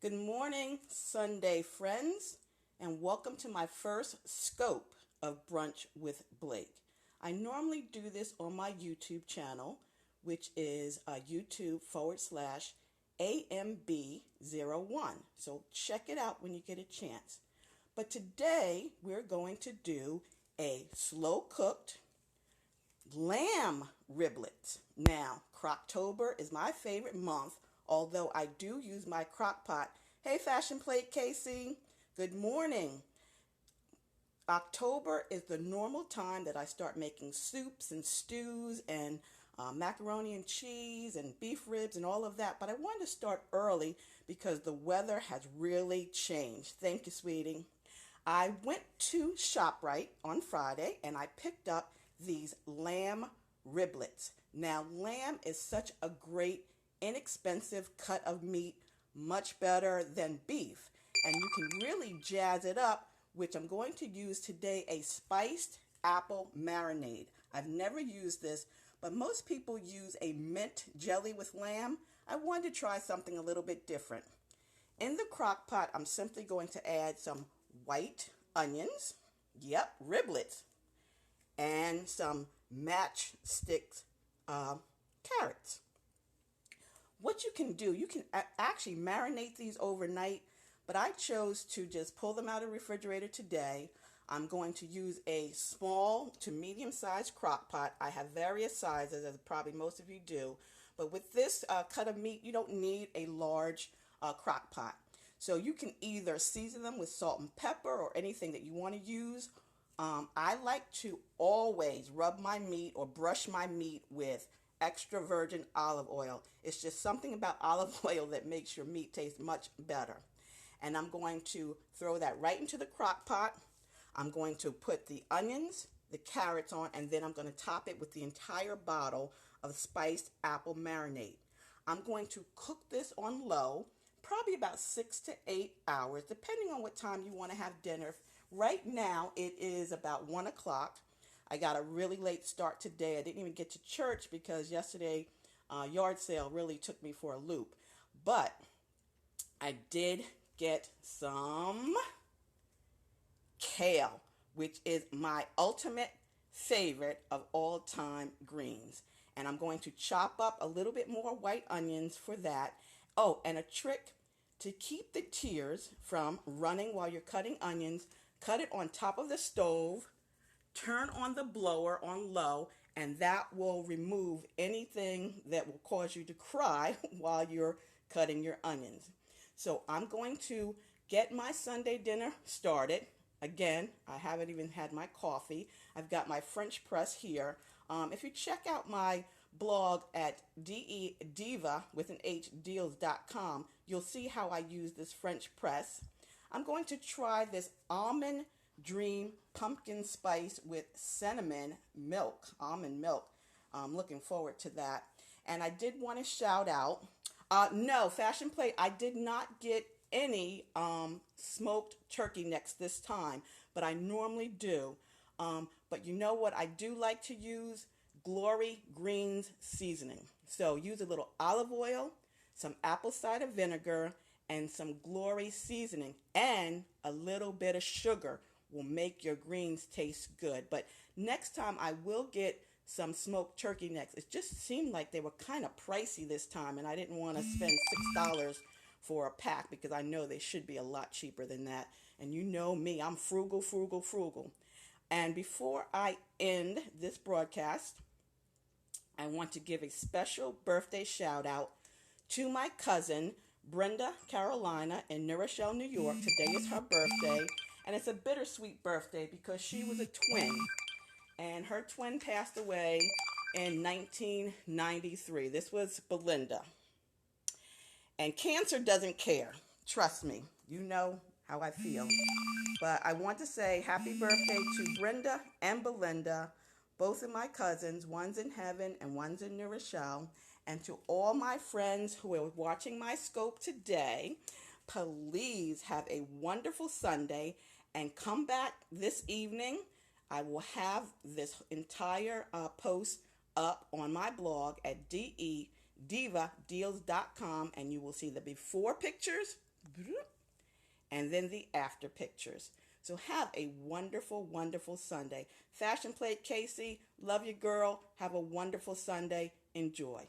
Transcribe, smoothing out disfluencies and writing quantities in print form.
Good morning, Sunday friends, and welcome to my first scope of Brunch with Blake. I normally do this on my YouTube channel, which is YouTube/AMB01. So check it out when you get a chance. But today we're going to do a slow cooked lamb riblet. Now, Croctober is my favorite month, although I do use my crock pot. Hey, Fashion Plate Casey, good morning. October is the normal time that I start making soups and stews and macaroni and cheese and beef ribs and all of that. But I wanted to start early because the weather has really changed. Thank you, sweetie. I went to ShopRite on Friday and I picked up these lamb riblets. Now, lamb is such a great, inexpensive cut of meat, much better than beef. And you can really jazz it up, which I'm going to use today, a spiced apple marinade. I've never used this, but most people use a mint jelly with lamb. I wanted to try something a little bit different. In the crock pot, I'm simply going to add some white onions, yep, riblets, and some matchstick carrots. What you can do, you can actually marinate these overnight, but I chose to just pull them out of the refrigerator today. I'm going to use a small to medium-sized crock pot. I have various sizes, as probably most of you do, but with this cut of meat, you don't need a large crock pot. So you can either season them with salt and pepper or anything that you want to use. I like to always rub my meat or brush my meat with extra virgin olive oil. It's just something about olive oil that makes your meat taste much better. And I'm going to throw that right into the crock pot. I'm going to put the onions, the carrots on, and then I'm going to top it with the entire bottle of spiced apple marinade. I'm going to cook this on low, probably about 6 to 8 hours, depending on what time you want to have dinner. Right now, it is about 1 o'clock. I got a really late start today. I didn't even get to church because yesterday, yard sale really took me for a loop. But I did get some kale, which is my ultimate favorite of all time greens. And I'm going to chop up a little bit more white onions for that. Oh, and a trick to keep the tears from running while you're cutting onions, cut it on top of the stove, turn on the blower on low, and that will remove anything that will cause you to cry while you're cutting your onions. So I'm going to get my Sunday dinner started. Again, I haven't even had my coffee. I've got my French press here. If you check out my blog at diva with an H deals.com, you'll see how I use this French press. I'm going to try this almond dream pumpkin spice with cinnamon milk, almond milk. I'm looking forward to that. And I did want to shout out, no, Fashion Plate, I did not get any smoked turkey necks this time, but I normally do. But you know what I do like to use? Glory Greens seasoning. So use a little olive oil, some apple cider vinegar, and some Glory seasoning, and a little bit of sugar will make your greens taste good. But next time I will get some smoked turkey necks. It just seemed like they were kind of pricey this time, and I didn't want to spend $6 for a pack because I know they should be a lot cheaper than that. And you know me, I'm frugal, frugal, frugal. And before I end this broadcast, I want to give a special birthday shout out to my cousin, Brenda Carolina in New Rochelle, New York. Today is her birthday, and it's a bittersweet birthday because she was a twin, and her twin passed away in 1993. This was Belinda. And cancer doesn't care. Trust me, you know how I feel. But I want to say happy birthday to Brenda and Belinda, both of my cousins. One's in heaven and one's in New Rochelle. And to all my friends who are watching my scope today, please have a wonderful Sunday and come back this evening. I will have this entire post up on my blog at divadeals.com, and you will see the before pictures. and then the after pictures. So have a wonderful, wonderful Sunday. Fashion Plate Casey, love you, girl. Have a wonderful Sunday. Enjoy.